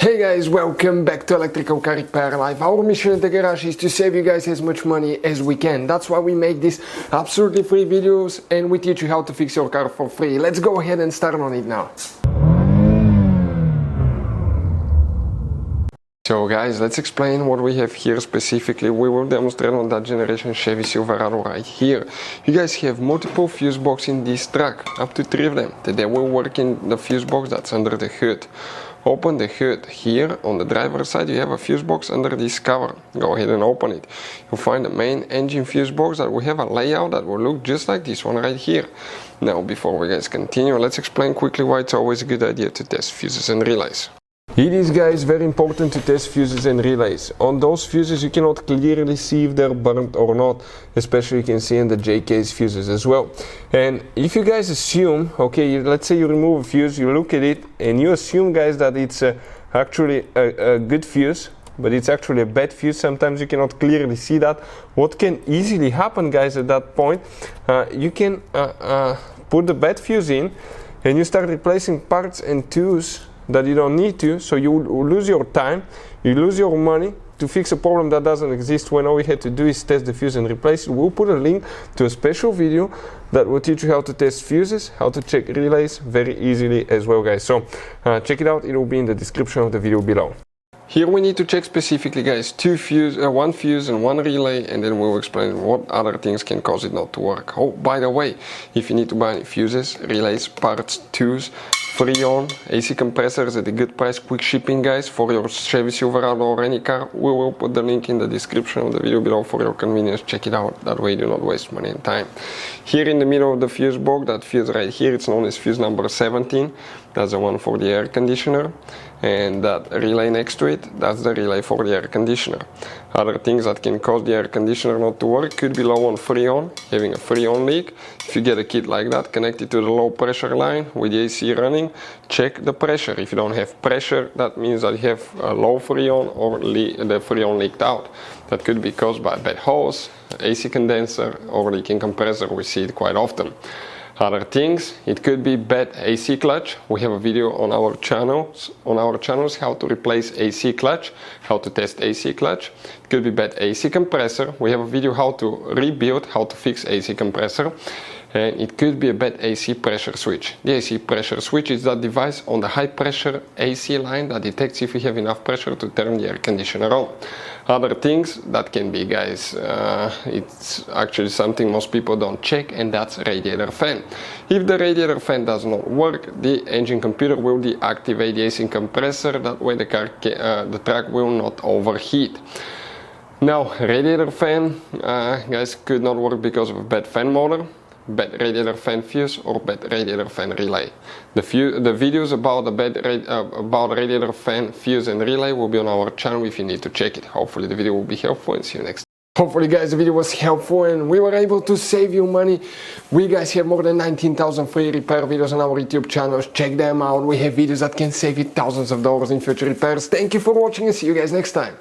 Hey guys, welcome back to Electrical Car Repair Live. Our mission at the garage is to save you guys as much money as we can. That's why we make these absolutely free videos and we teach you how to fix your car for free. Let's go ahead and start on it now. So guys, let's explain what we have here specifically. We will demonstrate on that generation Chevy Silverado right here. You guys have multiple fuse boxes in this truck, up to 3 of them. They will work in the fuse box that's under the hood. Open the hood. Here on the driver's side you have a fuse box under this cover. Go ahead and open it. You'll find the main engine fuse box that will have a layout that will look just like this one right here. Now before we guys continue, let's explain quickly why it's always a good idea to test fuses and relays. It is, guys, very important to test fuses and relays. On those fuses you cannot clearly see if they're burnt or not, especially you can see in the J-case fuses as well. And if you guys assume, okay, let's say you remove a fuse, you look at it and you assume, guys, that it's actually a good fuse, but it's actually a bad fuse. Sometimes you cannot clearly see that. What can easily happen, guys, at that point, you can put the bad fuse in and you start replacing parts and tools that you don't need to, so you lose your time, you lose your money to fix a problem that doesn't exist, when all we had to do is test the fuse and replace it. We'll put a link to a special video that will teach you how to test fuses, how to check relays very easily as well, guys. So check it out, it will be in the description of the video below. Here we need to check specifically, guys, one fuse and one relay, and then we'll explain what other things can cause it not to work. Oh, by the way, if you need to buy any fuses, relays, parts, tools, free on AC compressors at a good price, quick shipping, guys, for your Chevy Silverado or any car, we will put the link in the description of the video below for your convenience. Check it out, that way you do not waste money and time. Here in the middle of the fuse box, that fuse right here, it's known as fuse number 17. That's the one for the air conditioner, and that relay next to it, that's the relay for the air conditioner. Other things that can cause the air conditioner not to work could be low on freon, having a freon leak. If you get a kit like that, connect it to the low pressure line with the AC running, check the pressure. If you don't have pressure, that means that you have a low freon or the freon leaked out. That could be caused by a bad hose, AC condenser, or leaking compressor. We see it quite often. Other things, it could be bad AC clutch. We have a video on our channels how to replace AC clutch, how to test AC clutch. It could be bad AC compressor. We have a video how to rebuild, how to fix AC compressor. And it could be a bad AC pressure switch. The AC pressure switch is that device on the high pressure AC line that detects if you have enough pressure to turn the air conditioner on. Other things that can be, guys, it's actually something most people don't check, and that's radiator fan. If the radiator fan does not work, the engine computer will deactivate the AC compressor. That way the truck will not overheat. Now, radiator fan, guys, could not work because of a bad fan motor, bad radiator fan fuse, or bad radiator fan relay. The videos about the radiator fan fuse and relay will be on our channel if you need to check it. Hopefully the video will be helpful, and see you next time. Hopefully, guys, the video was helpful and we were able to save you money. We, guys, have more than 19,000 free repair videos on our YouTube channels. Check them out. We have videos that can save you thousands of dollars in future repairs. Thank you for watching and see you guys next time.